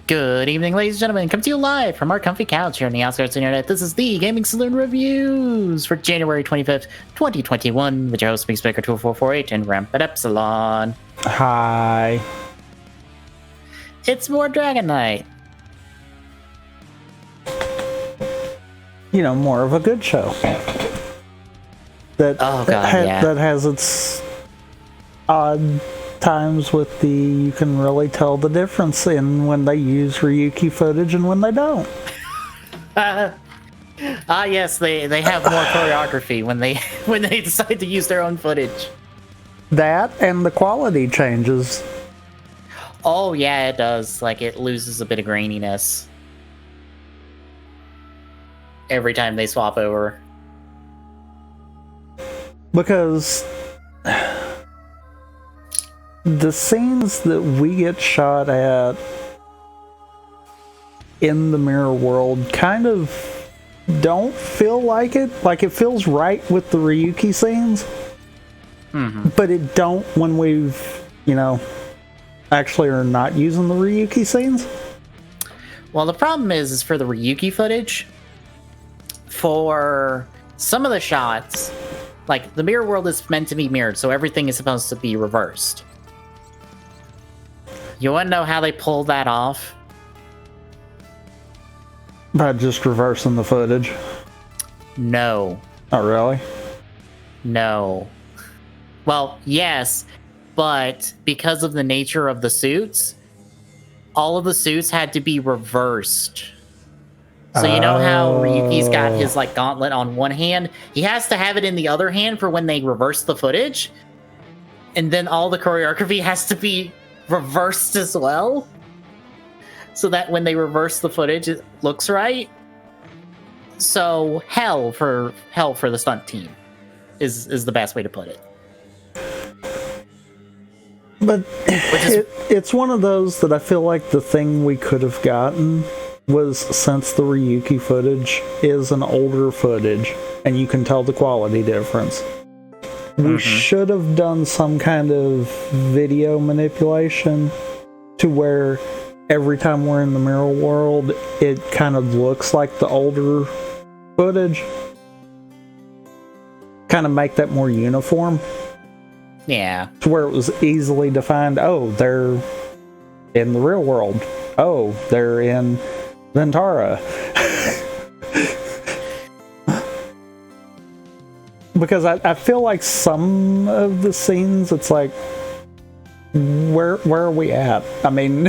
Good evening, ladies and gentlemen. Come to you live from our comfy couch here on the outskirts of the internet. This is the Gaming Saloon Reviews for January 25th, 2021, with your host, Speaker 2448 and Rev It Up Salon. Hi. It's more Dragon Knight. You know, more of a good show. That has its odd times with you can really tell the difference in when they use Ryuki footage and when they don't. Yes, they have more choreography when they decide to use their own footage. That and the quality changes. Oh yeah, it does. Like, it loses a bit of graininess every time they swap over. Because the scenes that we get shot at in the mirror world kind of don't feel like it. Like, it feels right with the Ryuki scenes, but it don't when we've, actually are not using the Ryuki scenes. Well, the problem is for the Ryuki footage, for some of the shots, like, the mirror world is meant to be mirrored, so everything is supposed to be reversed. You want to know how they pulled that off? By just reversing the footage? No. Oh, really? No. Well, yes, but because of the nature of the suits, all of the suits had to be reversed. So you know how Ryuki's got his, gauntlet on one hand? He has to have it in the other hand for when they reverse the footage. And then all the choreography has to be reversed as well, so that when they reverse the footage, it looks right. So hell for the stunt team is the best way to put it. But it's one of those that I feel like the thing we could have gotten was, since the Ryuki footage is an older footage and you can tell the quality difference, we should have done some kind of video manipulation to where every time we're in the mirror world, it kind of looks like the older footage. Kind of make that more uniform. Yeah. To where it was easily defined. Oh, they're in the real world. Oh, they're in Ventara. Because I feel like some of the scenes, it's like, where are we at? I mean...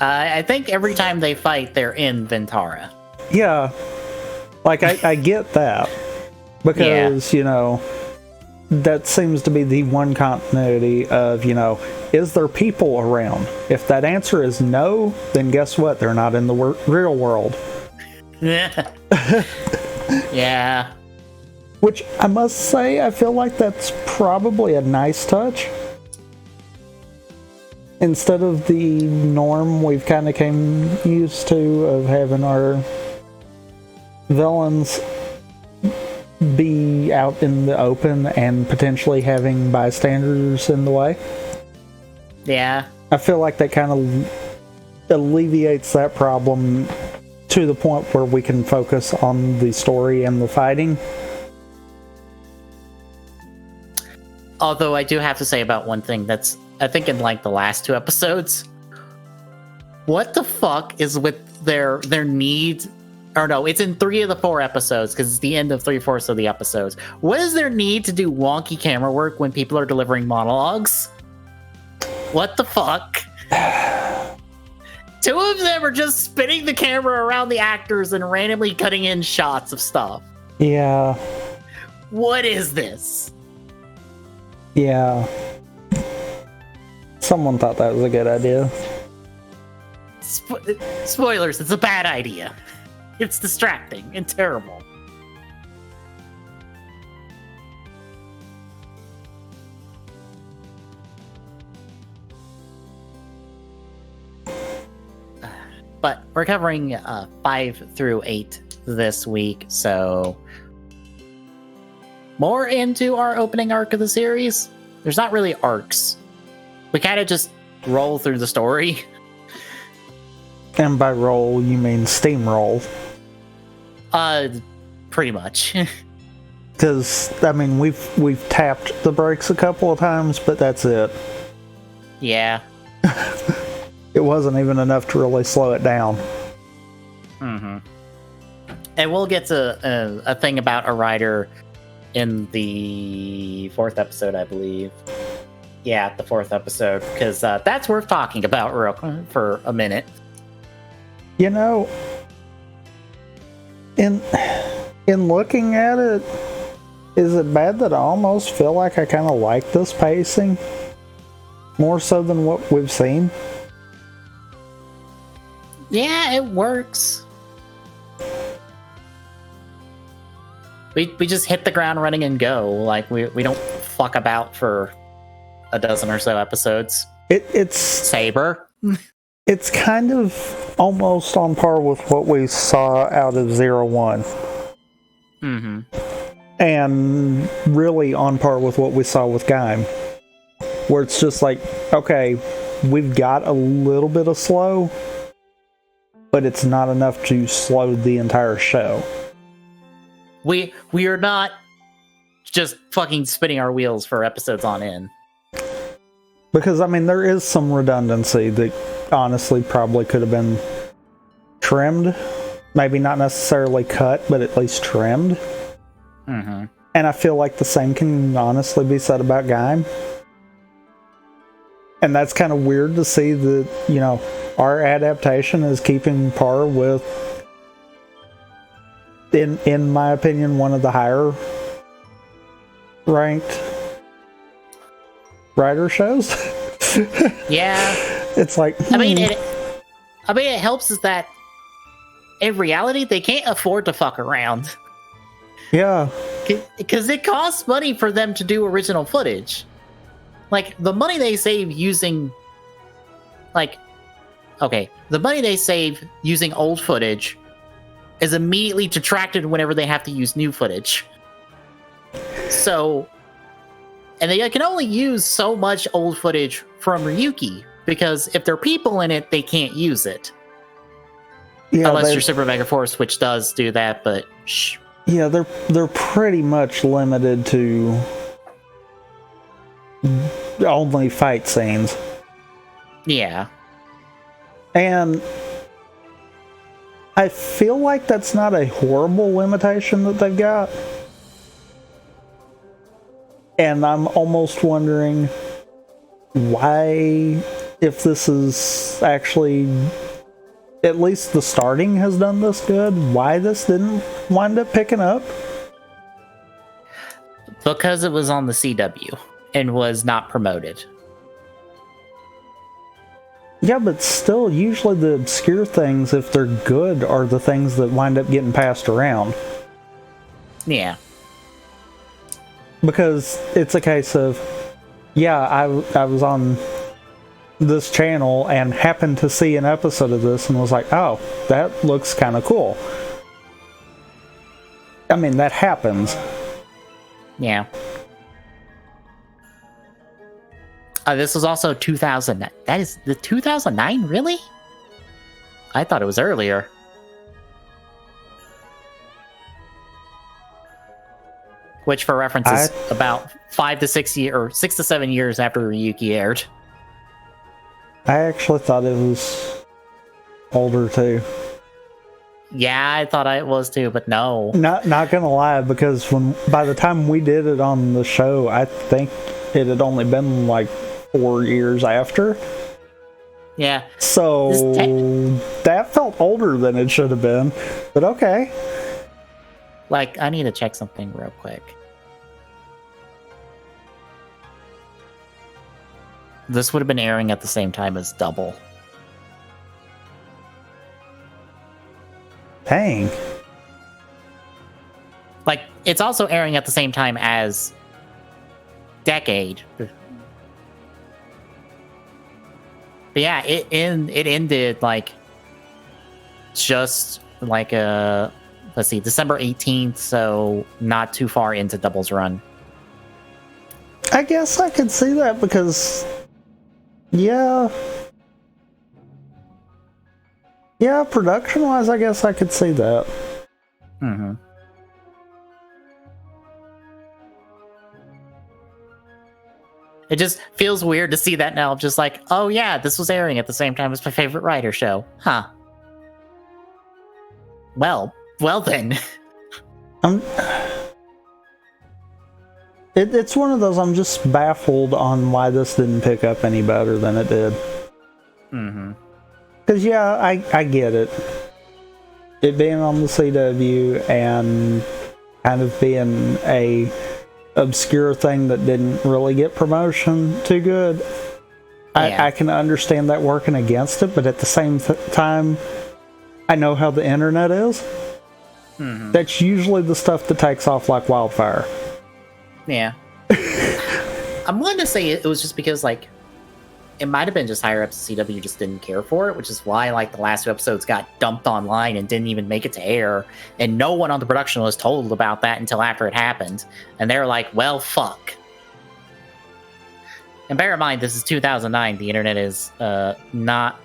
I think every time they fight, they're in Ventara. Yeah. Like, I get that. Because, that seems to be the one continuity of, is there people around? If that answer is no, then guess what? They're not in the real world. Yeah. Which, I must say, I feel like that's probably a nice touch. Instead of the norm we've kind of came used to of having our villains be out in the open and potentially having bystanders in the way. Yeah. I feel like that kind of alleviates that problem to the point where we can focus on the story and the fighting. Although I do have to say about one thing that's, I think in the last two episodes, what the fuck is with their need? Or no, it's in 3 of the 4 episodes, because it's the end of 3/4 of the episodes. What is their need to do wonky camera work when people are delivering monologues? What the fuck? 2 of them are just spinning the camera around the actors and randomly cutting in shots of stuff. Yeah. What is this? Yeah. Someone thought that was a good idea. Spoilers, it's a bad idea. It's distracting and terrible. But we're covering 5 through 8 this week, so more into our opening arc of the series. There's not really arcs. we kind of just roll through the story. And by roll, you mean steamroll. Pretty much. Because, I mean, we've tapped the brakes a couple of times, but that's it. Yeah. It wasn't even enough to really slow it down. Mm-hmm. And we'll get to a thing about a rider in the 4th episode, I believe. Yeah, the 4th episode, because that's worth talking about for a minute. You know, in looking at it, is it bad that I almost feel like I kind of like this pacing? More so than what we've seen? Yeah, it works. We just hit the ground running and go. Like, we don't fuck about for a dozen or so episodes. It's Saber. It's kind of almost on par with what we saw out of 01. Mm-hmm. And really on par with what we saw with Kamen. Where it's just like, okay, we've got a little bit of slow, but it's not enough to slow the entire show. We are not just fucking spinning our wheels for episodes on end. Because, I mean, there is some redundancy that honestly probably could have been trimmed. Maybe not necessarily cut, but at least trimmed. Mm-hmm. And I feel like the same can honestly be said about Kamen. And that's kind of weird to see that, you know, our adaptation is keeping par with, in my opinion, one of the higher ranked writer shows. Yeah. It's like, I mean, it helps is that in reality they can't afford to fuck around. Yeah. Because it costs money for them to do original footage. Like, the money they save using, like, okay, the money they save using old footage is immediately detracted whenever they have to use new footage. So, and they can only use so much old footage from Ryuki, because if there are people in it, they can't use it. Yeah, unless you're Super Mega Force, which does do that, but shh. Yeah, they're pretty much limited to only fight scenes. Yeah. And I feel like that's not a horrible limitation that they've got. And I'm almost wondering why, if this is actually, at least the starting has done this good, why this didn't wind up picking up? Because it was on the CW and was not promoted. Yeah, but still, usually the obscure things, if they're good, are the things that wind up getting passed around. Yeah. Because it's a case of, yeah, I was on this channel and happened to see an episode of this and was like, oh, that looks kind of cool. I mean, that happens. Yeah. This was also 2000. That is the 2009, really? I thought it was earlier. Which, for reference, is about 5 to 6 years, or 6 to 7 years after Ryuki aired. I actually thought it was older too. Yeah, I thought it was too, but no. Not gonna lie, because by the time we did it on the show, I think it had only been like 4 years after. Yeah. So that felt older than it should have been. But okay. Like, I need to check something real quick. This would have been airing at the same time as Double. Dang. Like, it's also airing at the same time as Decade. But yeah, it ended, like, just like let's see, December 18th, so not too far into Double's run. I guess I could see that, because Yeah. Yeah, production-wise, I guess I could see that. Mm-hmm. It just feels weird to see that now. I'm just like, oh yeah, this was airing at the same time as my favorite writer show. Huh. Well then. It's one of those, I'm just baffled on why this didn't pick up any better than it did. Mm-hmm. Because, yeah, I get it. It being on the CW and kind of being a obscure thing that didn't really get promotion too good. Yeah. I can understand that working against it, but at the same time, I know how the internet is. Mm-hmm. That's usually the stuff that takes off like wildfire. Yeah. I'm willing to say it was just because, like, it might have been just higher up to CW just didn't care for it, which is why, like, the last 2 episodes got dumped online and didn't even make it to air, and no one on the production was told about that until after it happened, and they're like, well, fuck. And bear in mind, this is 2009. The internet is not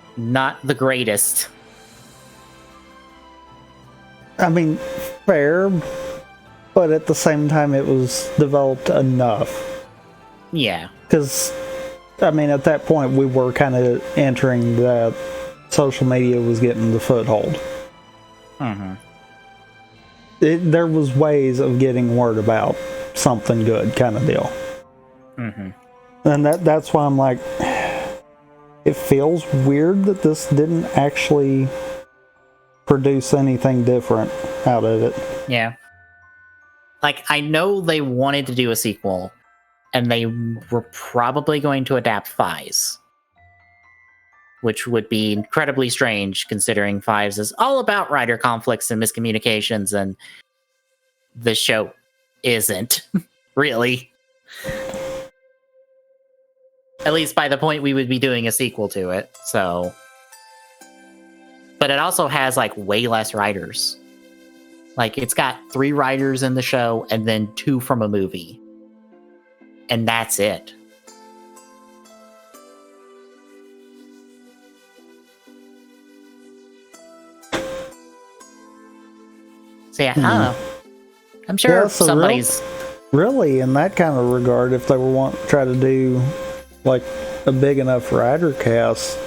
the greatest. I mean, fair, but at the same time, it was developed enough. Yeah. Because, I mean, at that point, we were kind of entering that social media was getting the foothold. Mm-hmm. There was ways of getting word about something good kind of deal. Mm-hmm. And that's why I'm like, it feels weird that this didn't actually produce anything different out of it. Yeah. Like, I know they wanted to do a sequel, and they were probably going to adapt Fives, which would be incredibly strange considering Fives is all about writer conflicts and miscommunications, and the show isn't, really. At least by the point we would be doing a sequel to it, so. But it also has, like, way less writers. Like, it's got 3 writers in the show, and then 2 from a movie. And that's it. So yeah, I don't know. I'm sure somebody's... Really, in that kind of regard, if they were try to do, like, a big enough writer cast,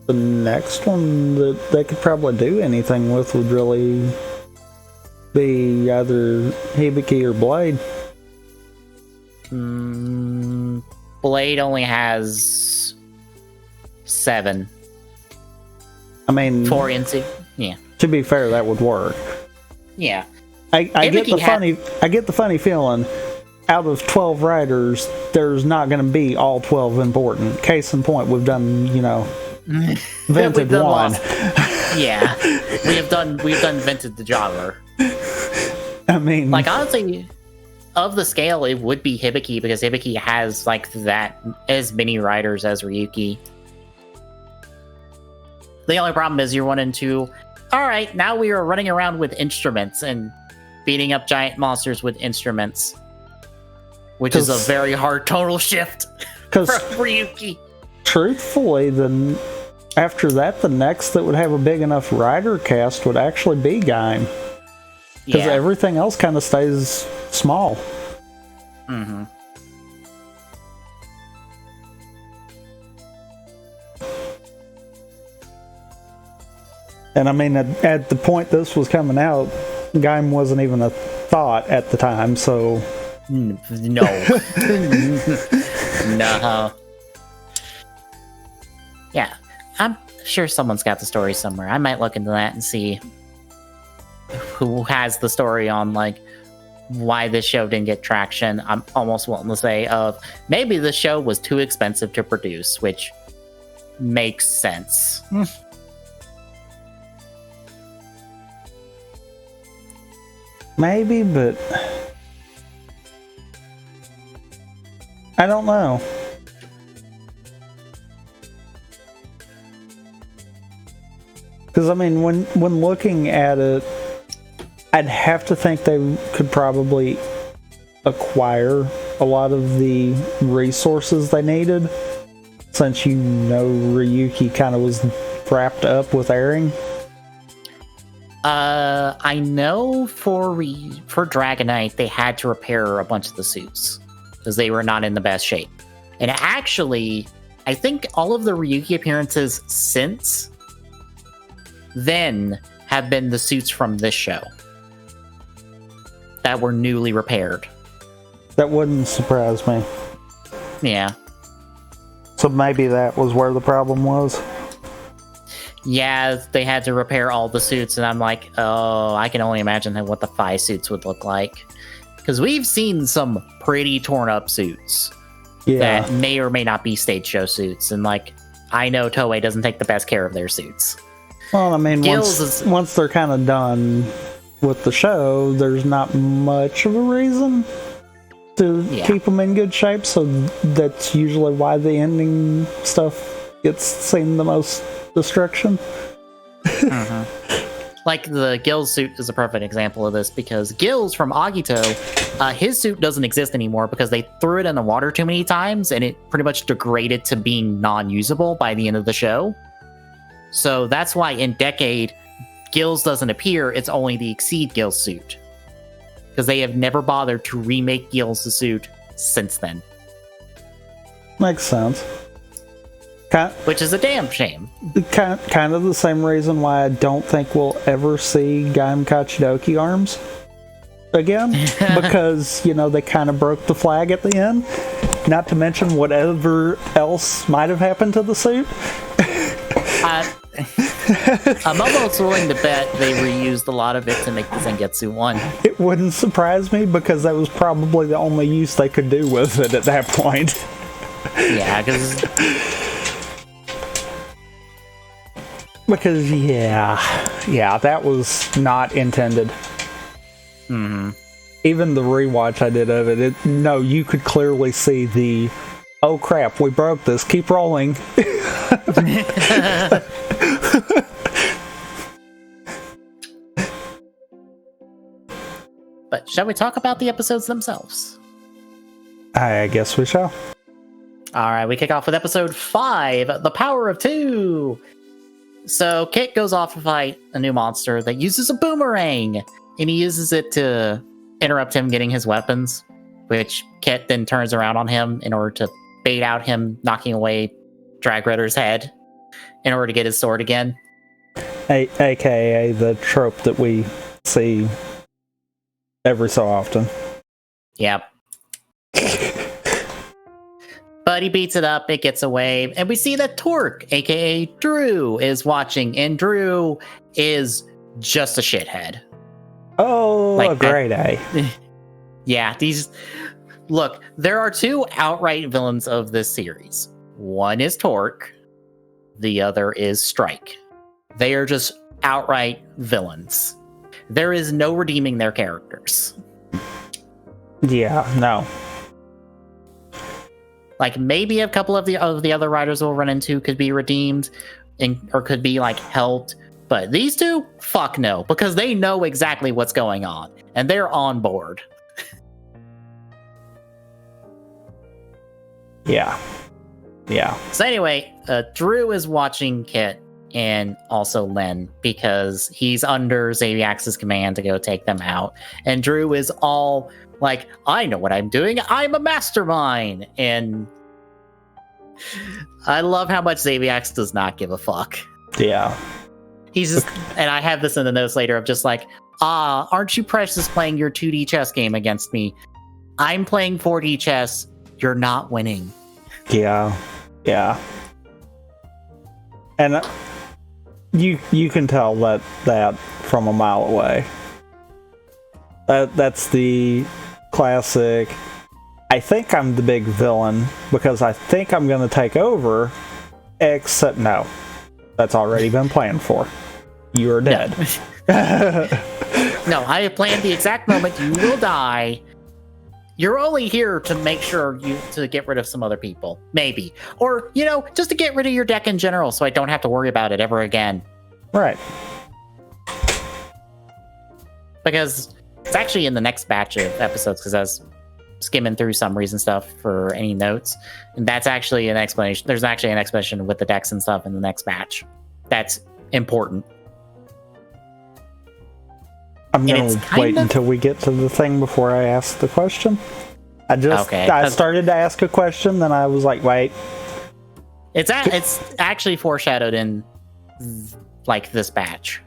the next one that they could probably do anything with would really be either Hibiki or Blade. Blade only has 7. I mean, 4 into yeah. To be fair, that would work. Yeah, I get the funny feeling. Out of 12 writers, there's not going to be all 12 important. Case in point, we've done, Vented one. Yeah, we've done Vented the Jogger. I mean, like, honestly, of the scale, it would be Hibiki, because Hibiki has, like, that as many writers as Ryuki. The only problem is you run into, all right, now we are running around with instruments and beating up giant monsters with instruments, which is a very hard tonal shift for Ryuki. Truthfully, after that, the next that would have a big enough writer cast would actually be Gaim. Because everything else kind of stays small. Mm-hmm. And I mean, at the point this was coming out, Gaim wasn't even a thought at the time, so... No. No. Yeah, I'm sure someone's got the story somewhere. I might look into that and see who has the story on, like, why this show didn't get traction. I'm almost willing to say maybe the show was too expensive to produce, which makes sense. Maybe, but I don't know. Because, I mean, when looking at it, I'd have to think they could probably acquire a lot of the resources they needed since you know Ryuki kind of was wrapped up with airing? I know for Dragonite, they had to repair a bunch of the suits because they were not in the best shape. And actually, I think all of the Ryuki appearances since then have been the suits from this show that were newly repaired. That wouldn't surprise me. Yeah. So maybe that was where the problem was. Yeah, they had to repair all the suits, and I'm like, oh, I can only imagine what the Phi suits would look like. Because we've seen some pretty torn up suits that may or may not be stage show suits, and like, I know Toei doesn't take the best care of their suits. Well, I mean, once they're kind of done with the show, there's not much of a reason to keep them in good shape, so that's usually why the ending stuff gets seen the most destruction. Like the Gills suit is a perfect example of this, because Gills from Agito, his suit doesn't exist anymore because they threw it in the water too many times and it pretty much degraded to being non-usable by the end of the show. So that's why in Decade, Gills doesn't appear, it's only the Exceed Gills suit. Because they have never bothered to remake Gills' suit since then. Makes sense. Which is a damn shame. Kind of the same reason why I don't think we'll ever see Gaim Kachidoki arms again. Because, you know, they kind of broke the flag at the end. Not to mention whatever else might have happened to the suit. I'm almost willing to bet they reused a lot of it to make the Zangetsu one. It wouldn't surprise me, because that was probably the only use they could do with it at that point. Yeah, because that was not intended. Even the rewatch I did of it, you could clearly see the, oh crap, we broke this, keep rolling. But shall we talk about the episodes themselves? I guess we shall. Alright, we kick off with episode 5, The Power of Two. So Kit goes off to fight a new monster that uses a boomerang, and he uses it to interrupt him getting his weapons, which Kit then turns around on him in order to bait out him knocking away Drag Ritter's head in order to get his sword again. AKA the trope that we see every so often. Yep. But he beats it up, it gets away, and we see that Torque, aka Drew, is watching, and Drew is just a shithead. Oh, like, a great A. Yeah, look, there are two outright villains of this series. One is Torque, the other is Strike. They are just outright villains. There is no redeeming their characters. Yeah, no. Like, maybe a couple of the other writers we'll run into could be redeemed, or could be, like, helped. But these two? Fuck no. Because they know exactly what's going on. And they're on board. Yeah. So anyway, Drew is watching Kit and also Len, because he's under Xaviax's command to go take them out. And Drew is all like, I know what I'm doing. I'm a mastermind. And I love how much Xaviax does not give a fuck. Yeah. He's just, and I have this in the notes later of just like, aren't you precious playing your 2D chess game against me? I'm playing 4D chess. You're not winning. Yeah. And you can tell that from a mile away. That's the classic, I think I'm the big villain because I think I'm going to take over, except no. That's already been planned for. You are dead. No, I have planned the exact moment you will die. You're only here to make sure to get rid of some other people. Maybe. Or, just to get rid of your deck in general so I don't have to worry about it ever again. Right. Because it's actually in the next batch of episodes, because as skimming through summaries and stuff for any notes, and that's actually an explanation. There's actually an explanation with the decks and stuff in the next batch. That's important. I'm gonna wait until we get to the thing before I ask the question. I started to ask a question, then I was like, wait. It's actually foreshadowed in like this batch,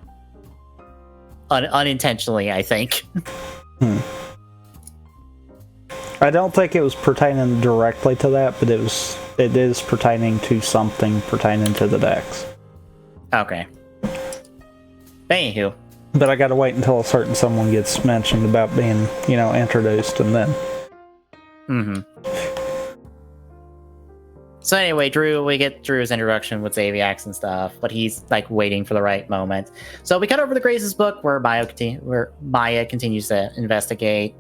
unintentionally, I think. I don't think it was pertaining directly to that, but it is pertaining to something pertaining to the decks. Okay. Anywho. But I gotta wait until a certain someone gets mentioned about being, introduced, and then. Mm-hmm. So anyway, we get Drew's introduction with Xaviax and stuff, but he's like waiting for the right moment. So we cut over to Grace's book where Maya continues to investigate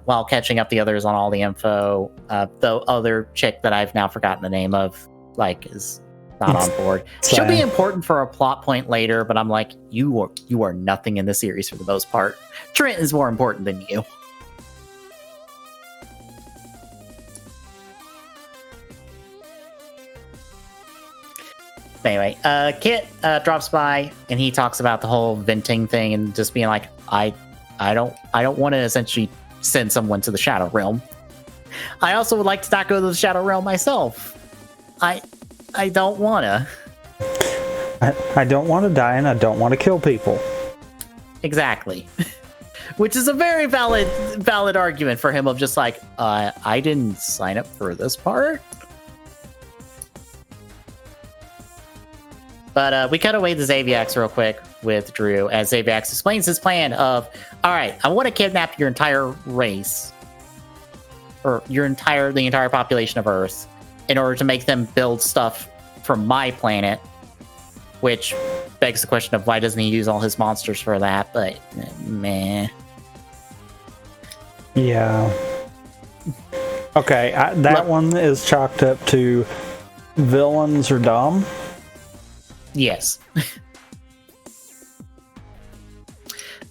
while catching up the others on all the info. The other chick that I've now forgotten the name of, is not on board. She'll be important for a plot point later, but I'm like, you are nothing in the series for the most part. Trent is more important than you. Anyway, Kit drops by and he talks about the whole venting thing and just being like, I don't want to essentially send someone to the Shadow Realm. I also would like to not go to the Shadow Realm myself. I don't want to. I don't want to die and I don't want to kill people. Exactly. Which is a very valid argument for him of just like, I didn't sign up for this part. But we cut away to Xaviax real quick with Drew as Xaviax explains his plan of, all right, I want to kidnap your entire race or the entire population of Earth in order to make them build stuff from my planet, which begs the question of why doesn't he use all his monsters for that? But meh. Yeah. Okay, that one is chalked up to villains are dumb. Yes.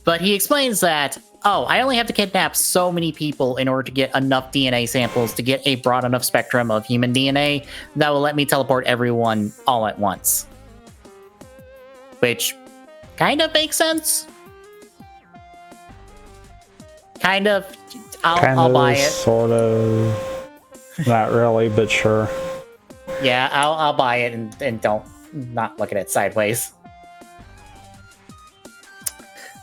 But he explains that, I only have to kidnap so many people in order to get enough DNA samples to get a broad enough spectrum of human DNA that will let me teleport everyone all at once. Which kind of makes sense. Kind of. I'll buy it. Sort of. Not really, but sure. Yeah, I'll buy it and don't not look at it sideways.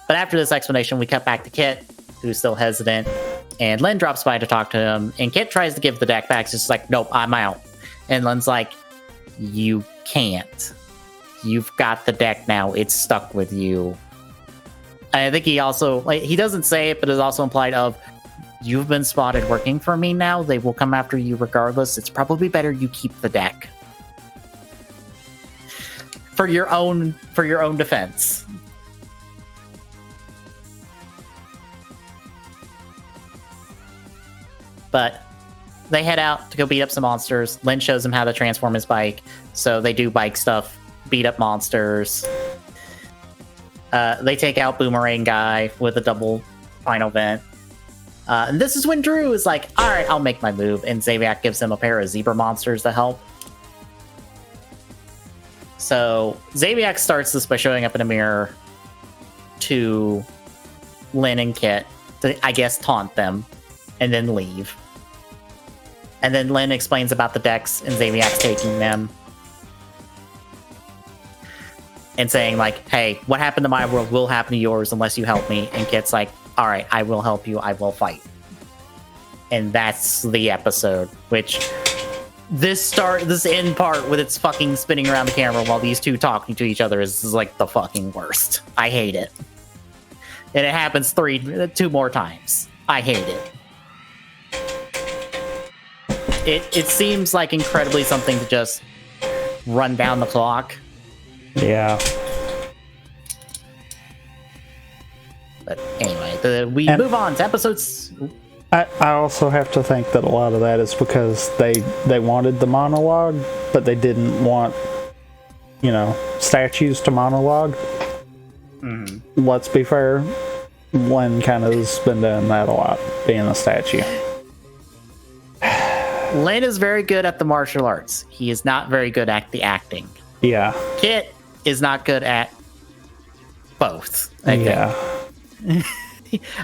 But after this explanation, we cut back to Kit, who's still hesitant, and Lynn drops by to talk to him, and Kit tries to give the deck back, just like, nope, I'm out. And Lynn's like, you can't. You've got the deck now. It's stuck with you. And I think he also, he doesn't say it, but it's also implied of, you've been spotted working for me now. They will come after you regardless. It's probably better you keep the deck. For your own defense. But they head out to go beat up some monsters. Lynn shows them how to transform his bike. So they do bike stuff, beat up monsters. They take out Boomerang Guy with a double final vent. And this is when Drew is like, all right, I'll make my move. And Xaviac gives him a pair of zebra monsters to help. So Xaviac starts this by showing up in a mirror to Lynn and Kit to, I guess, taunt them and then leave. And then Lynn explains about the decks and Xaviac's taking them and saying like, hey, what happened to my world will happen to yours unless you help me. And Kit's like, all right, I will help you. I will fight. And that's the episode, which this end part with its fucking spinning around the camera while these two talking to each other is like the fucking worst. I hate it. And it happens two more times. I hate it. It seems like incredibly something to just run down the clock. Yeah. But anyway, we move on to episodes. I also have to think that a lot of that is because they wanted the monologue, but they didn't want, statues to monologue. Mm-hmm. Let's be fair. Len kind of has been doing that a lot, being a statue. Len is very good at the martial arts. He is not very good at the acting. Yeah. Kit is not good at both. Yeah.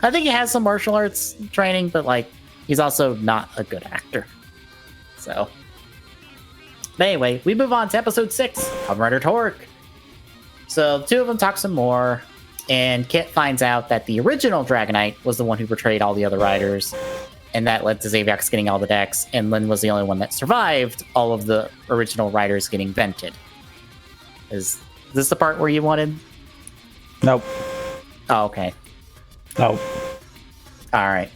I think he has some martial arts training, but like he's also not a good actor. So, but anyway, we move on to episode 6, Kamen Rider Torque. So the two of them talk some more, and Kit finds out that the original Dragonite was the one who betrayed all the other riders, and that led to Xaviax getting all the decks, and Lin was the only one that survived all of the original riders getting vented. Is this the part where you wanted? Nope. Oh, okay. Nope. All right.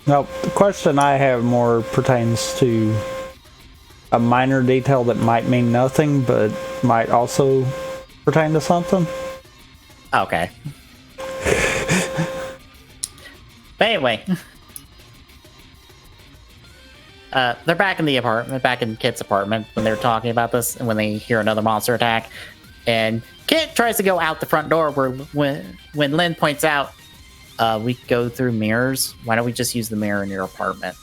Nope. The question I have more pertains to a minor detail that might mean nothing, but might also pertain to something. Okay. But anyway. They're back in the apartment, back in Kit's apartment when they're talking about this, and when they hear another monster attack. And Kit tries to go out the front door when Lin points out, we go through mirrors. Why don't we just use the mirror in your apartment?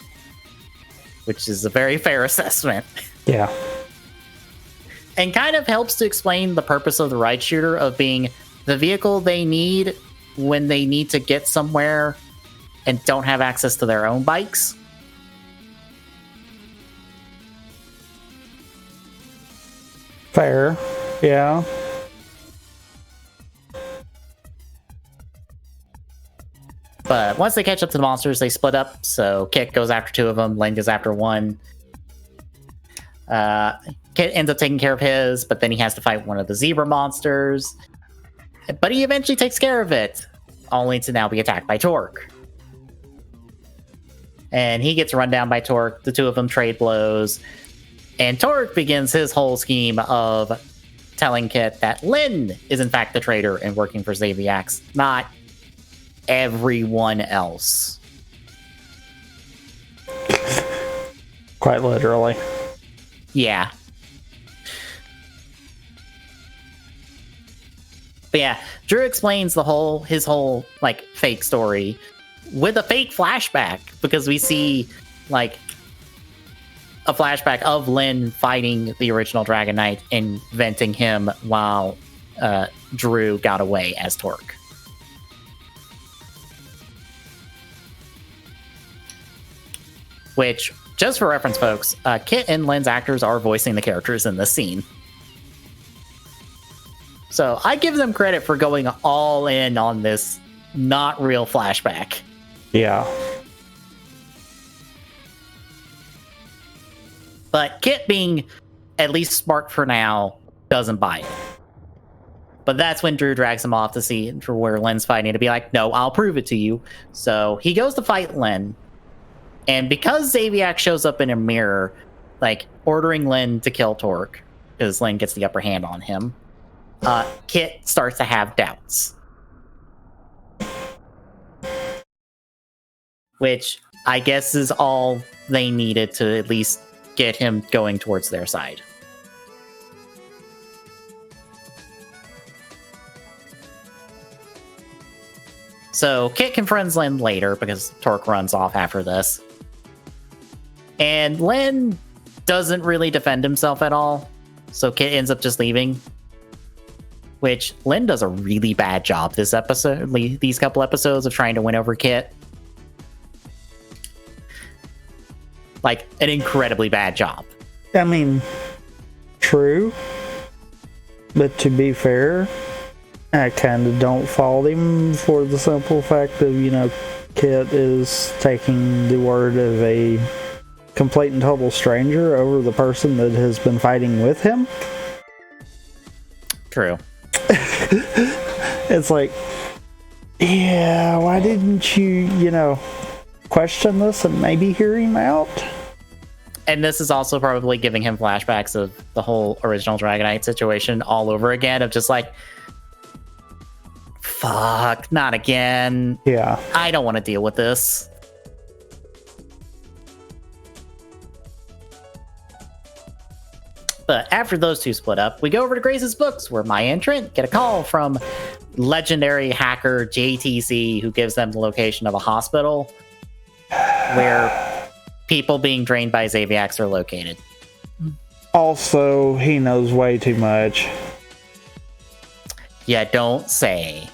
Which is a very fair assessment. Yeah. And kind of helps to explain the purpose of the ride shooter of being the vehicle they need when they need to get somewhere and don't have access to their own bikes. Fair. Yeah. But once they catch up to the monsters, they split up. So Kit goes after 2 of them. Len goes after 1. Kit ends up taking care of his, but then he has to fight one of the zebra monsters. But he eventually takes care of it, only to now be attacked by Torque. And he gets run down by Torque. The 2 of them trade blows. And Torque begins his whole scheme of telling Kit that Lin is in fact the traitor and working for Xaviax, not everyone else. Quite literally. Yeah. But yeah, Drew explains his whole like fake story with a fake flashback, because we see like a flashback of Lin fighting the original Dragon Knight and venting him while Drew got away as Torque. Which, just for reference, folks, Kit and Lin's actors are voicing the characters in this scene. So I give them credit for going all in on this not real flashback. Yeah. But Kit, being at least smart for now, doesn't buy it. But that's when Drew drags him off to see for where Len's fighting, to be like, no, I'll prove it to you. So he goes to fight Len. And because Xaviax shows up in a mirror, like ordering Len to kill Torque, because Len gets the upper hand on him, Kit starts to have doubts. Which I guess is all they needed to at least get him going towards their side. So Kit confronts Len later because Torque runs off after this. And Len doesn't really defend himself at all. So Kit ends up just leaving. Which Len does a really bad job this episode, these couple episodes of trying to win over Kit. Like, an incredibly bad job. I mean, true. But to be fair, I kind of don't fault him for the simple fact of, Kit is taking the word of a complete and total stranger over the person that has been fighting with him. True. It's like, yeah, why didn't you, question this and maybe hear him out? And this is also probably giving him flashbacks of the whole original Dragonite situation all over again, of just like, fuck, not again. Yeah. I don't want to deal with this. But after those two split up, we go over to Grace's books, where Maya and Trent get a call from legendary hacker JTC who gives them the location of a hospital where people being drained by Zaviacs are located. Also, he knows way too much. Yeah, don't say.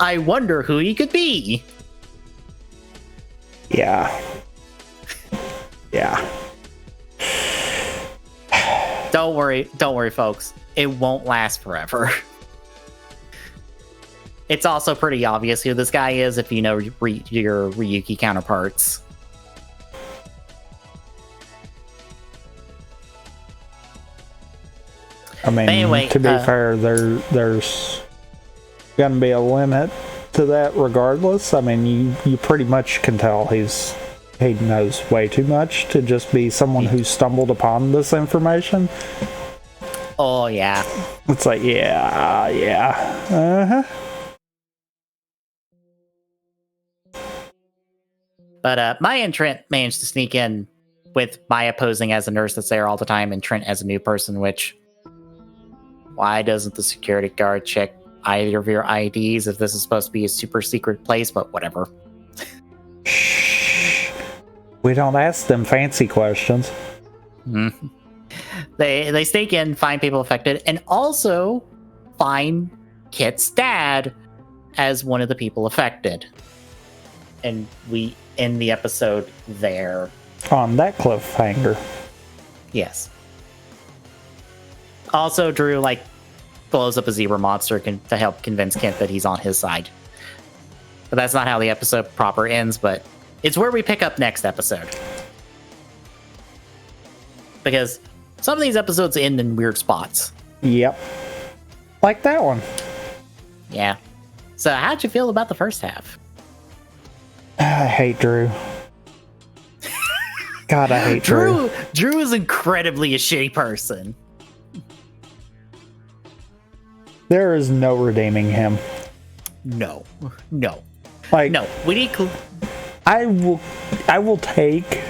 I wonder who he could be. Yeah. Yeah. Don't worry, folks. It won't last forever. It's also pretty obvious who this guy is if you know your Ryuki counterparts. I mean, anyway, to be fair, there's gonna be a limit to that regardless. I mean, you pretty much can tell he knows way too much to just be someone who stumbled upon this information. Oh, yeah. It's like, yeah. Uh-huh. But Maya and Trent managed to sneak in with Maya posing as a nurse that's there all the time and Trent as a new person, which... Why doesn't the security guard check either of your IDs if this is supposed to be a super secret place? But whatever. Shh. We don't ask them fancy questions. Mm-hmm. They sneak in, find people affected, and also find Kit's dad as one of the people affected. And we end the episode there. On that cliffhanger. Yes. Also, Drew, blows up a zebra monster to help convince Kent that he's on his side. But that's not how the episode proper ends, but it's where we pick up next episode. Because some of these episodes end in weird spots. Yep. Like that one. Yeah. So how'd you feel about the first half? I hate Drew. God, I hate Drew. Drew is incredibly a shitty person. There is no redeeming him. No. No, we need... I will take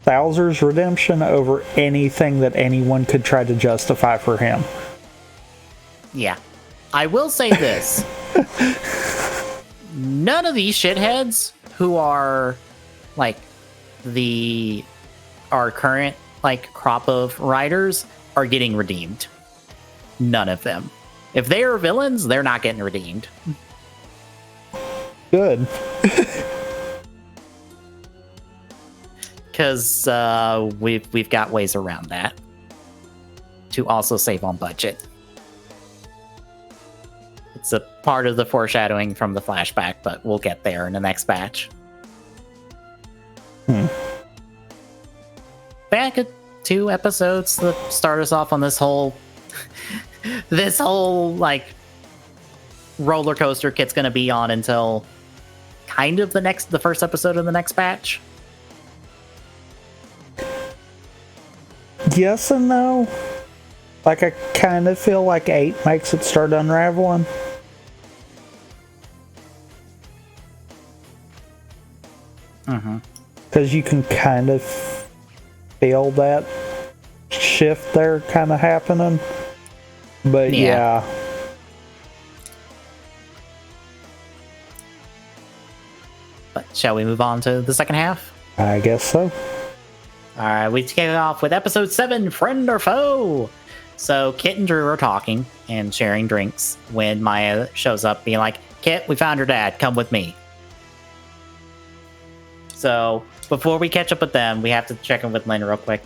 Bowser's redemption over anything that anyone could try to justify for him. Yeah. I will say this. None of these shitheads who are, our current, crop of writers are getting redeemed. None of them. If they are villains, they're not getting redeemed. Good. Because we've got ways around that to also save on budget. It's a part of the foreshadowing from the flashback, but we'll get there in the next batch. Back at 2 episodes to start us off on this whole roller coaster Kit's gonna be on until kind of the first episode of the next batch. Yes and no. I kind of feel like 8 makes it start unraveling. Because you can kind of feel that shift there kind of happening. But yeah. But shall we move on to the second half? I guess so. Alright, we kick it off with episode 7, Friend or Foe. So Kit and Drew are talking and sharing drinks when Maya shows up being like, Kit, we found your dad, come with me. So before we catch up with them, we have to check in with Lynn real quick.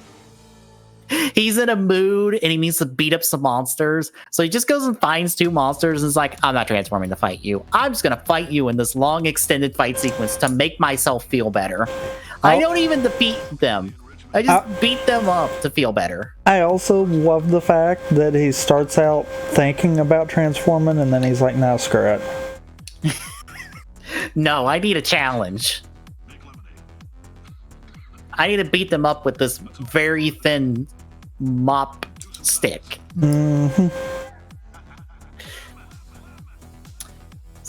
He's in a mood and he needs to beat up some monsters. So he just goes and finds 2 monsters and is like, I'm not transforming to fight you. I'm just going to fight you in this long extended fight sequence to make myself feel better. I don't even defeat them. I just beat them up to feel better. I also love the fact that he starts out thinking about transforming and then he's like, no, screw it. No, I need a challenge. I need to beat them up with this very thin mop stick. So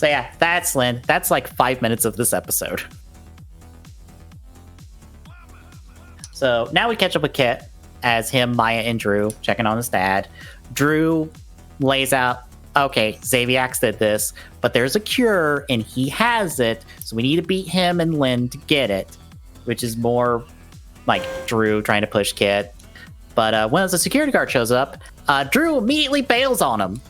yeah, that's Lynn. That's 5 minutes of this episode. So now we catch up with Kit, as him, Maya, and Drew checking on his dad. Drew lays out, okay, Xaviax did this, but there's a cure and he has it, so we need to beat him and Lynn to get it, which is more like Drew trying to push Kit. But when the security guard shows up, Drew immediately bails on him.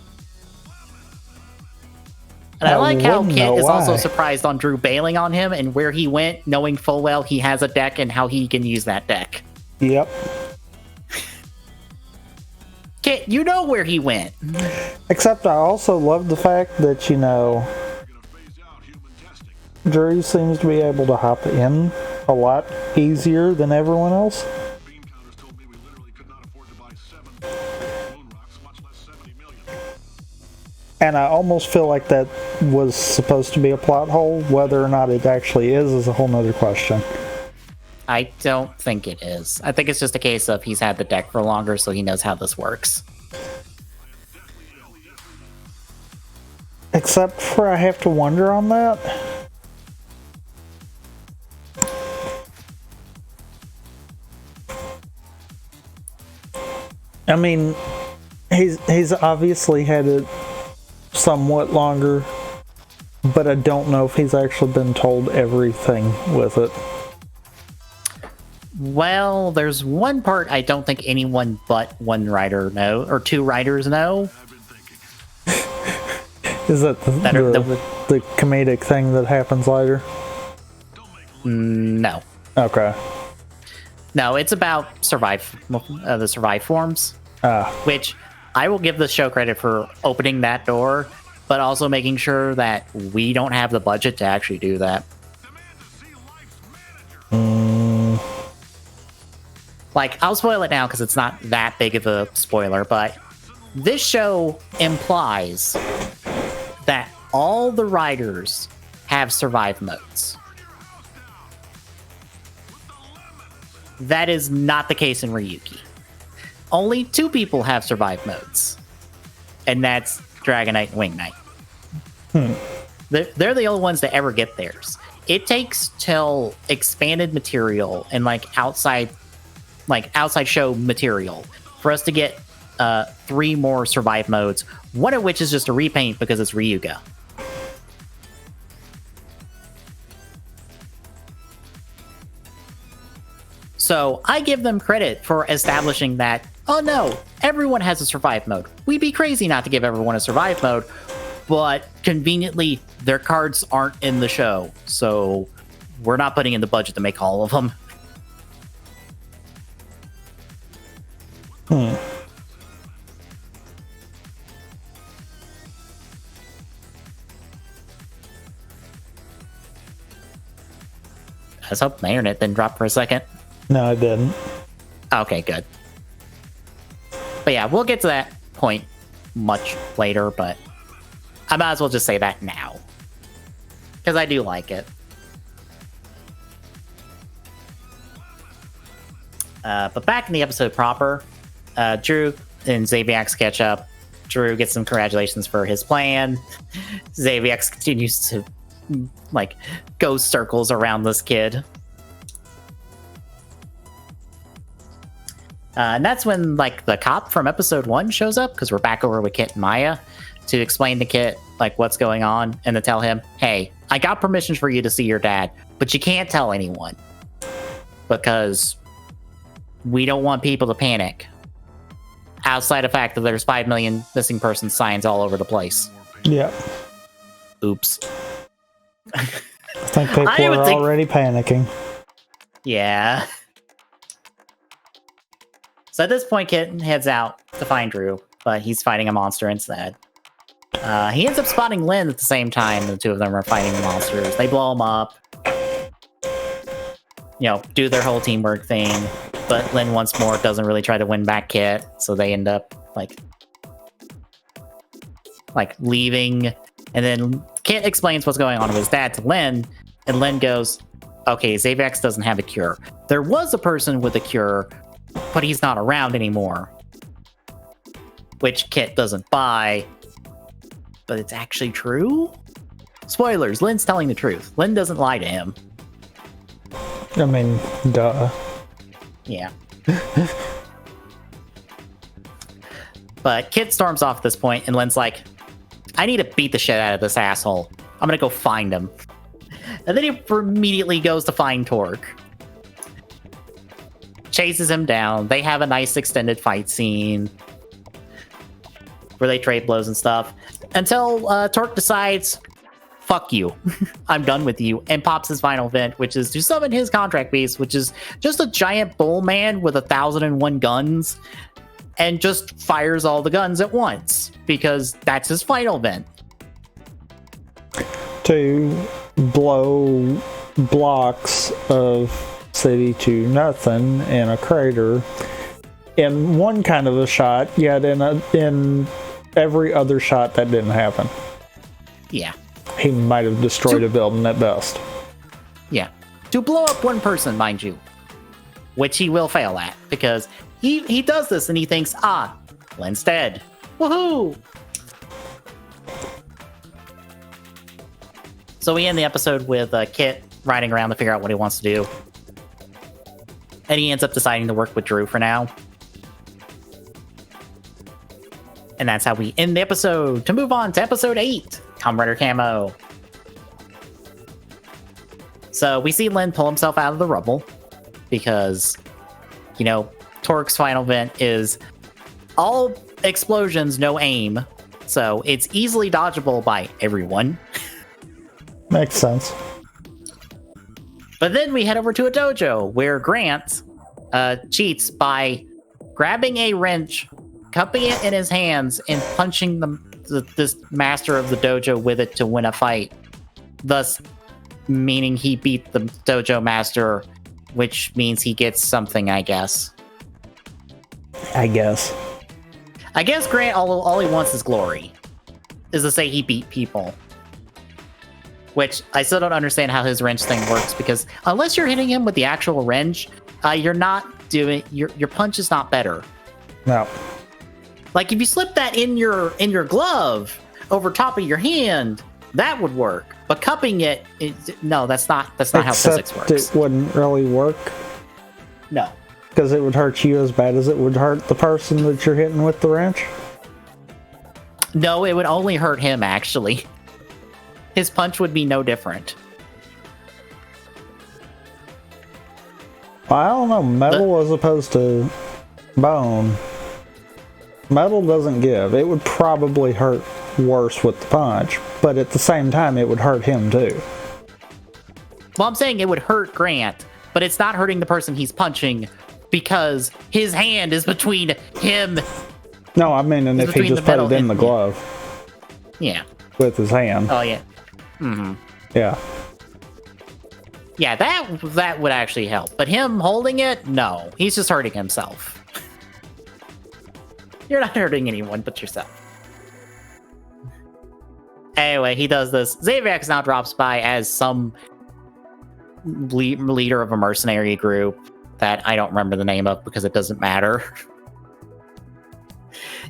And I like how Kit is also surprised on Drew bailing on him and where he went, knowing full well he has a deck and how he can use that deck. Yep. Kit, you know where he went. Except I also love the fact that, Drew seems to be able to hop in a lot easier than everyone else. And I almost feel like that was supposed to be a plot hole. Whether or not it actually is a whole nother question. I don't think it is. I think it's just a case of he's had the deck for longer, so he knows how this works. Except for I have to wonder on that. I mean, he's obviously had it somewhat longer, but I don't know if he's actually been told everything with it. Well, there's one part I don't think anyone but one writer know, or two writers know. Is that the comedic thing that happens later? No. Okay. No, it's about the survive forms, which I will give the show credit for opening that door, but also making sure that we don't have the budget to actually do that. Like, I'll spoil it now because it's not that big of a spoiler, but this show implies that all the writers have survive modes. That is not the case in Ryuki. Only 2 people have survive modes, and that's Dragon Knight and Wing Knight. They're the only ones that ever get theirs. It takes till expanded material and outside show material for us to get 3 more survive modes, one of which is just a repaint because it's Ryuga. So I give them credit for establishing that, oh no, everyone has a survive mode. We'd be crazy not to give everyone a survive mode, but conveniently, their cards aren't in the show, so we're not putting in the budget to make all of them. I was hoping my internet didn't drop for a second. No, it didn't. Okay, good. But yeah, we'll get to that point much later, but I might as well just say that now. Because I do like it. But back in the episode proper, Drew and Xaviax catch up. Drew gets some congratulations for his plan. Xaviax continues to go circles around this kid. And that's when the cop from episode 1 shows up, because we're back over with Kit and Maya to explain to Kit what's going on and to tell him, hey, I got permission for you to see your dad, but you can't tell anyone because we don't want people to panic. Outside the fact that there's 5 million missing person signs all over the place. Yeah. Oops. I think people are already panicking. Yeah. So at this point, Kit heads out to find Drew, but he's fighting a monster instead. He ends up spotting Lynn at the same time. The two of them are fighting the monsters. They blow him up. Do their whole teamwork thing. But Lynn once more doesn't really try to win back Kit, so they end up leaving. And then Kit explains what's going on with his dad to Lynn, and Lynn goes, okay, Xaviax doesn't have a cure. There was a person with a cure, but he's not around anymore. Which Kit doesn't buy, but it's actually true? Spoilers, Lynn's telling the truth. Lynn doesn't lie to him. I mean, duh. Yeah. But Kit storms off at this point, and Lynn's like, I need to beat the shit out of this asshole. I'm gonna go find him. And then he immediately goes to find Torque. Chases him down. They have a nice extended fight scene where they trade blows and stuff. Until Torque decides, fuck you. I'm done with you. And pops his final event, which is to summon his contract beast, which is just a giant bull man with 1,001 guns. And just fires all the guns at once. Because that's his final event. To blow blocks of city to nothing in a crater in one kind of a shot, yet in every other shot that didn't happen. Yeah. He might have destroyed a building at best. Yeah. To blow up one person, mind you. Which he will fail at, because he does this and he thinks, Lynn's dead. Woohoo! So we end the episode with Kit riding around to figure out what he wants to do. And he ends up deciding to work with Drew for now. And that's how we end the episode. To move on to episode 8, Kamen Rider Camo. So we see Lynn pull himself out of the rubble because, Torque's final event is all explosions, no aim. So it's easily dodgeable by everyone. Makes sense. But then we head over to a dojo where Grant cheats by grabbing a wrench, cupping it in his hands, and punching this master of the dojo with it to win a fight. Thus, meaning he beat the dojo master, which means he gets something, I guess. I guess Grant, all he wants is glory. Is to say he beat people. Which, I still don't understand how his wrench thing works, because unless you're hitting him with the actual wrench, you're not doing... Your punch is not better. No. Like, if you slip that in your glove over top of your hand, that would work. But cupping it no, that's not how physics works. It wouldn't really work. No. Because it would hurt you as bad as it would hurt the person that you're hitting with the wrench? No, it would only hurt him, actually. His punch would be no different. Well, I don't know. Metal as opposed to bone. Metal doesn't give. It would probably hurt worse with the punch, but at the same time, it would hurt him too. Well, I'm saying it would hurt Grant, but it's not hurting the person he's punching because his hand is between him. No, I mean, and if he just put it in the glove. Yeah. With his hand. Oh, yeah. Mm-hmm. Yeah. Yeah, that would actually help. But him holding it, no. He's just hurting himself. You're not hurting anyone but yourself. Anyway, he does this. Xaviex now drops by as some leader of a mercenary group that I don't remember the name of because it doesn't matter.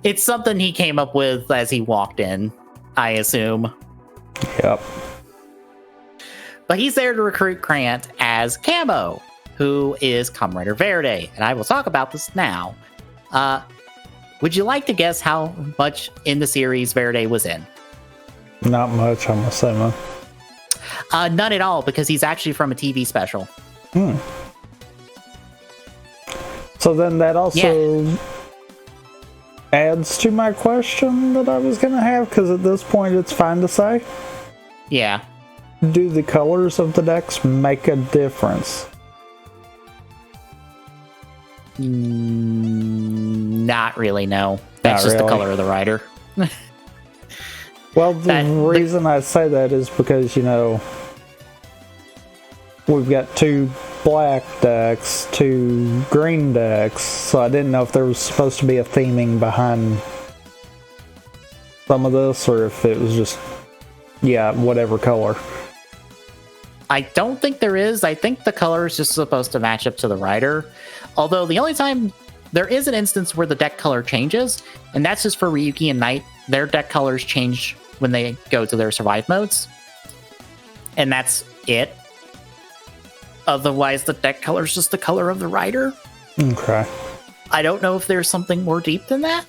It's something he came up with as he walked in, I assume. Yep. But he's there to recruit Grant as Camo, who is Kamen Rider Verde. And I will talk about this now. Would you like to guess how much in the series Verde was in? Not much, I'm assuming. None at all, because he's actually from a TV special. So then that also adds to my question that I was going to have, because at this point it's fine to say. Yeah. Do the colors of the decks make a difference? Not really, no. That's just the color of the rider. Well, the reason I say that is because, we've got 2 black decks, 2 green decks, so I didn't know if there was supposed to be a theming behind some of this, or if it was just, whatever color. I don't think there is. I think the color is just supposed to match up to the rider. Although the only time there is an instance where the deck color changes, and that's just for Ryuki and Knight. Their deck colors change when they go to their survive modes. And that's it. Otherwise, the deck color is just the color of the rider. Okay. I don't know if there's something more deep than that.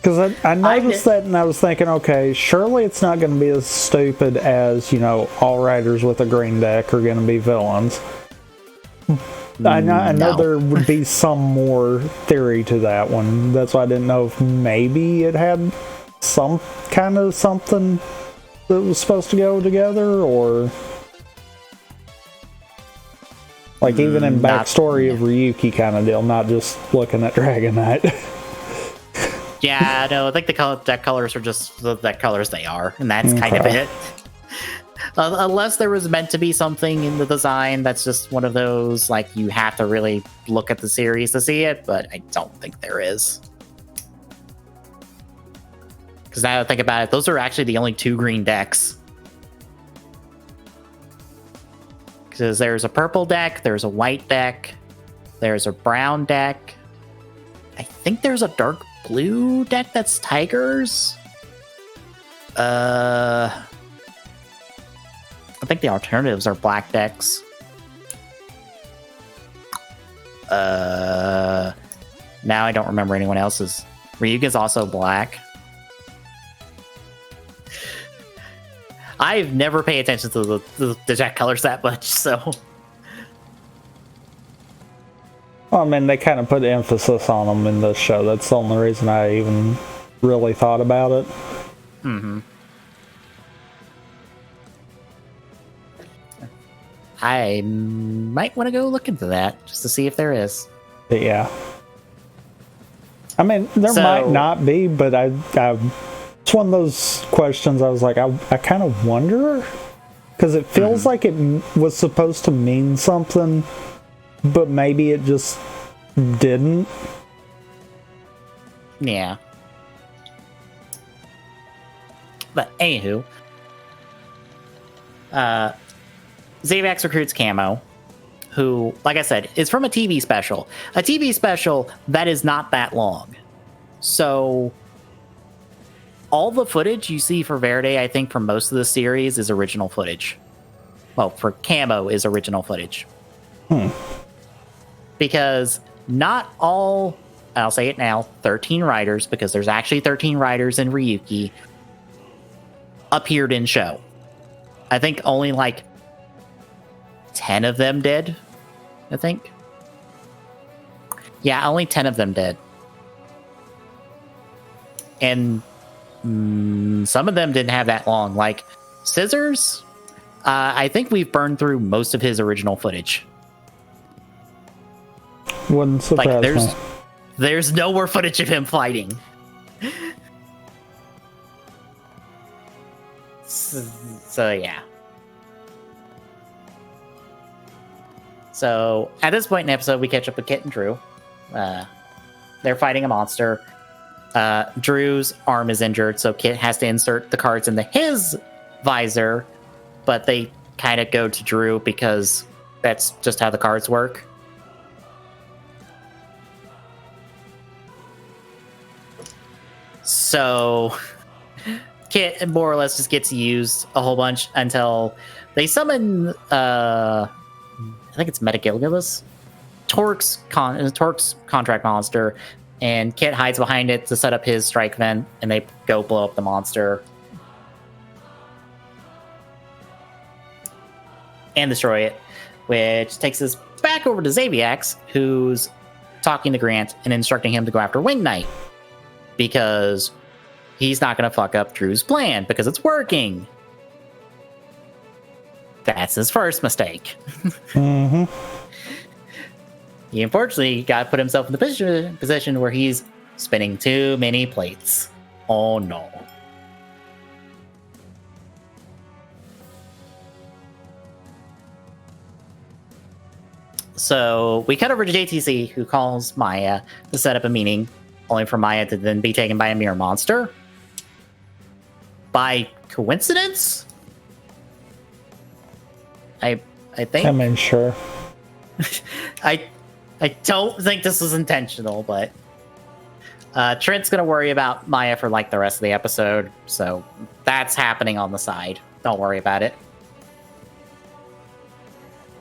Because I noticed that and I was thinking, okay, surely it's not going to be as stupid as, all riders with a green deck are going to be villains. I know there would be some more theory to that one. That's why I didn't know if maybe it had some kind of something that was supposed to go together, or like even in backstory of Ryuki kind of deal, not just looking at Dragon Knight. Yeah, no, I think the deck colors are just the deck colors they are, and that's kind of it. Unless there was meant to be something in the design that's just one of those, like, you have to really look at the series to see it, but I don't think there is. Because now that I think about it, those are actually the only 2 green decks. Because there's a purple deck, there's a white deck, there's a brown deck. I think there's a dark blue deck that's Tigers. I think the alternatives are black decks. Now I don't remember anyone else's. Ryuga's also black. I've never paid attention to the deck colors that much, so. Well, I mean, they kind of put emphasis on them in this show. That's the only reason I even really thought about it. Mm-hmm. I might want to go look into that just to see if there is. Yeah. I mean, there might not be, but it's one of those questions I was like, I kind of wonder, because it feels like it was supposed to mean something, but maybe it just didn't. Yeah. But anywho, Zavax recruits Camo, who, like I said, is from a TV special. A TV special that is not that long. So all the footage you see for Verde, I think, for most of the series is original footage. Well, for Camo is original footage. Because not all, I'll say it now, 13 riders, because there's actually 13 riders in Ryuki, appeared in show. I think only like 10 of them did, I think. Yeah, only 10 of them did. And some of them didn't have that long. Like Scissors, I think we've burned through most of his original footage. Wouldn't surprise me. There's no more footage of him fighting. So yeah. So at this point in the episode, we catch up with Kit and Drew. They're fighting a monster. Drew's arm is injured, so Kit has to insert the cards into his visor, but they kind of go to Drew because that's just how the cards work. So Kit more or less just gets used a whole bunch until they summon I think it's Metagilgilus, Torque's contract monster, and Kit hides behind it to set up his strike vent, and they go blow up the monster and destroy it, which takes us back over to Xaviax, who's talking to Grant and instructing him to go after Wing Knight because he's not going to fuck up Drew's plan because it's working. That's his first mistake. Mm-hmm. He unfortunately got to put himself in the position where he's spinning too many plates. Oh no. So we cut over to JTC, who calls Maya to set up a meeting, only for Maya to then be taken by a mirror monster. By coincidence? I think. I mean, sure. I don't think this was intentional, but Trent's gonna worry about Maya for like the rest of the episode, so that's happening on the side. Don't worry about it.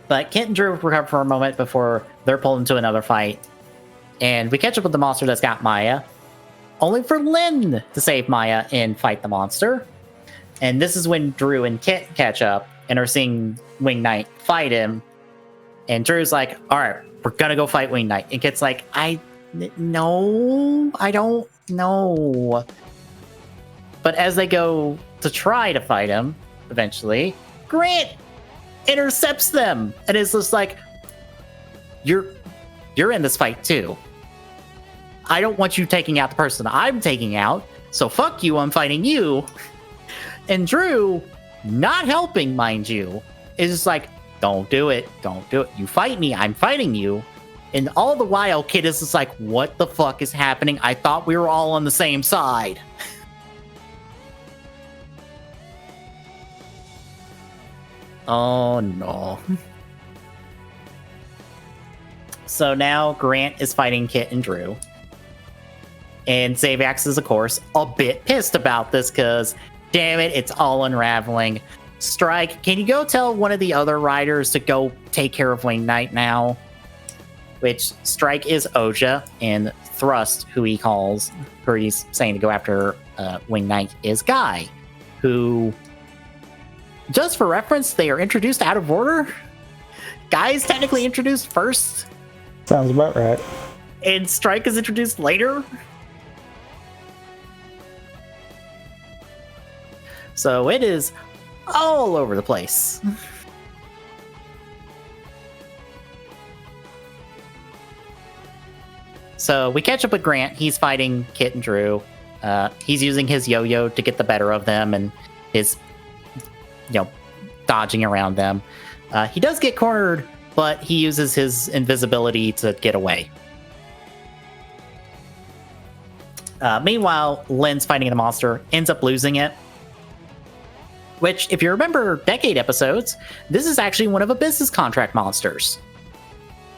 But Kit and Drew recover for a moment before they're pulled into another fight, and we catch up with the monster that's got Maya. only for Lynn to save Maya and fight the monster. And this is when Drew and Kit catch up and are seeing Wing Knight fight him. And Drew's like, all right, we're going to go fight Wing Knight. And Kit's like, no, I don't know. But as they go to try to fight him, eventually, Grant intercepts them and is just like, you're in this fight too. I don't want you taking out the person I'm taking out, so fuck you, I'm fighting you. And Drew, not helping, mind you, is just like, don't do it. You fight me, I'm fighting you. And all the while, Kid is just like, what the fuck is happening? I thought we were all on the same side. Oh no. So now Grant is fighting Kit and Drew. And Zavax is, of course, a bit pissed about this because, damn it, it's all unraveling. Strike, can you go tell one of the other riders to go take care of Wing Knight now? Which Strike is Oja, and Thrust, who he's saying to go after Wing Knight, is Guy, who, just for reference, they are introduced out of order. Guy is technically introduced first. Sounds about right. And Strike is introduced later. So it is all over the place. So we catch up with Grant. He's fighting Kit and Drew. He's using his yo-yo to get the better of them and is, dodging around them. He does get cornered, but he uses his invisibility to get away. Meanwhile, Lynn's fighting the monster, ends up losing it. Which, if you remember Decade episodes, this is actually one of Abyss's contract monsters.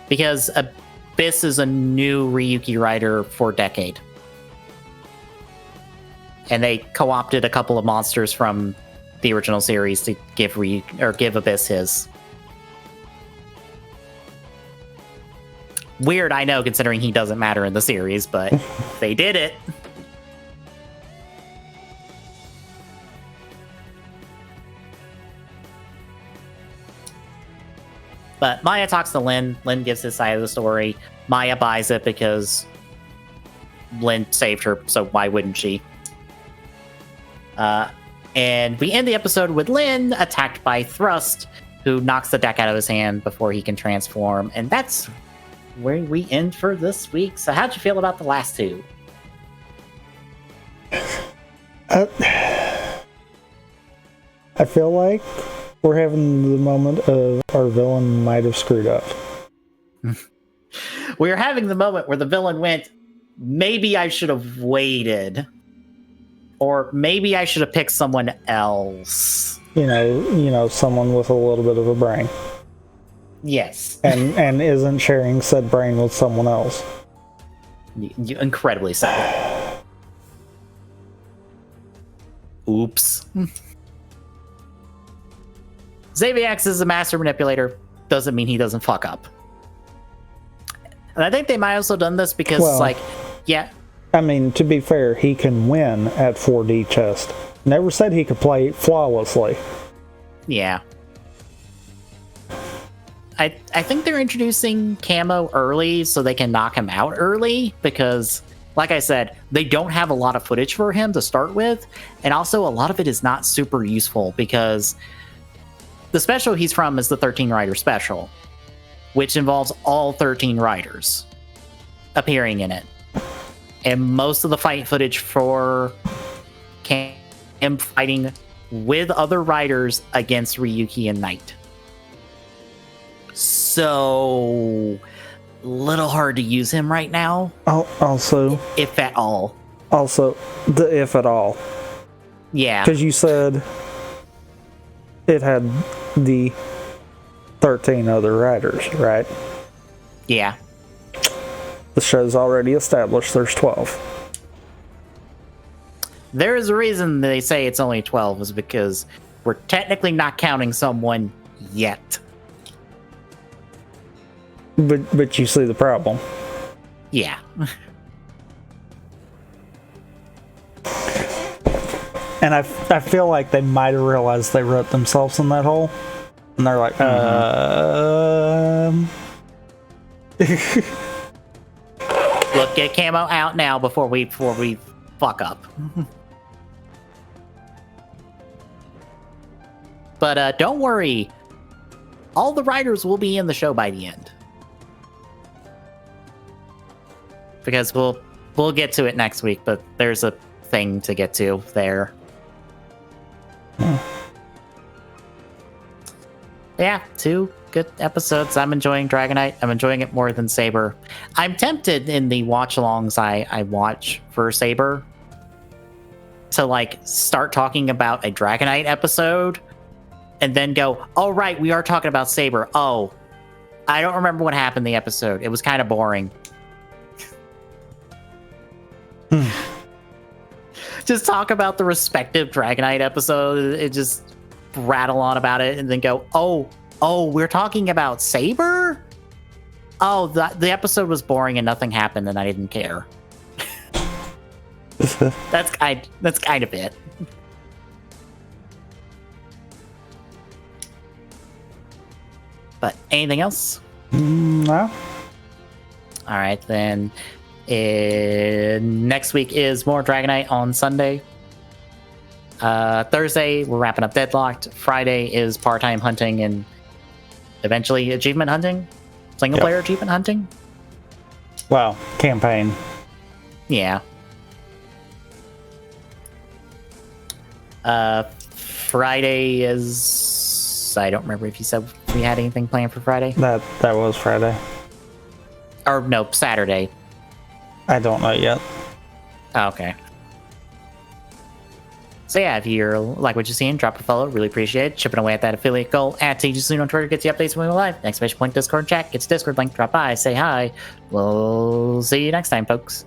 Because Abyss is a new Ryuki rider for Decade. And they co-opted a couple of monsters from the original series to give Abyss his. Weird, I know, considering he doesn't matter in the series, but they did it. But Maya talks to Lynn. Lynn gives his side of the story. Maya buys it because Lynn saved her, so why wouldn't she? And we end the episode with Lynn attacked by Thrust, who knocks the deck out of his hand before he can transform. And that's where we end for this week. So how'd you feel about the last two? I feel like we're having the moment of our villain might have screwed up. We're having the moment where the villain went, maybe I should have waited. Or maybe I should have picked someone else. Someone with a little bit of a brain. Yes. And isn't sharing said brain with someone else. Incredibly so. Oops. Xaviax is a master manipulator. Doesn't mean he doesn't fuck up. And I think they might also done this because, I mean, to be fair, he can win at 4D chess. Never said he could play flawlessly. Yeah. I think they're introducing Camo early so they can knock him out early because, like I said, they don't have a lot of footage for him to start with. And also, a lot of it is not super useful because the special he's from is the 13 Rider special, which involves all 13 riders appearing in it. And most of the fight footage for him fighting with other riders against Ryuki and Knight. So, little hard to use him right now. Also, if at all. Also, the if at all. Yeah. Because you said it had the 13 other riders, right? Yeah. The show's already established there's 12. There is a reason they say it's only 12 is because we're technically not counting someone yet. But you see the problem. Yeah. And I feel like they might have realized they wrote themselves in that hole. And they're like, Look, get camo out now before we fuck up. But don't worry, all the writers will be in the show by the end, because we'll get to it next week. But there's a thing to get to there. Yeah, 2 good episodes. I'm enjoying Dragonite. I'm enjoying it more than Saber. I'm tempted in the watch-alongs I watch for Saber to like start talking about a Dragonite episode and then go, oh right, we are talking about Saber. Oh, I don't remember what happened in the episode. It was kind of boring. Just talk about the respective Dragonite episode. It just rattle on about it and then go, oh, we're talking about Saber? Oh, the episode was boring and nothing happened and I didn't care. That's kind of it. But anything else? No. All right, then. Next week is more Dragonite on Sunday. Thursday, we're wrapping up Deadlocked. Friday is part-time hunting and eventually achievement hunting. Single-player achievement hunting. Well, campaign. Yeah. Friday is... I don't remember if you said we had anything planned for Friday. That was Friday. Or no, Saturday. I don't know yet. Oh, okay. So yeah, if you're like what you're seeing, drop a follow. Really appreciate it. Chipping away at that affiliate goal. At Saloon on Twitter gets you updates when we go live. Exclamation point Discord chat. Gets Discord link. Drop by. Say hi. We'll see you next time, folks.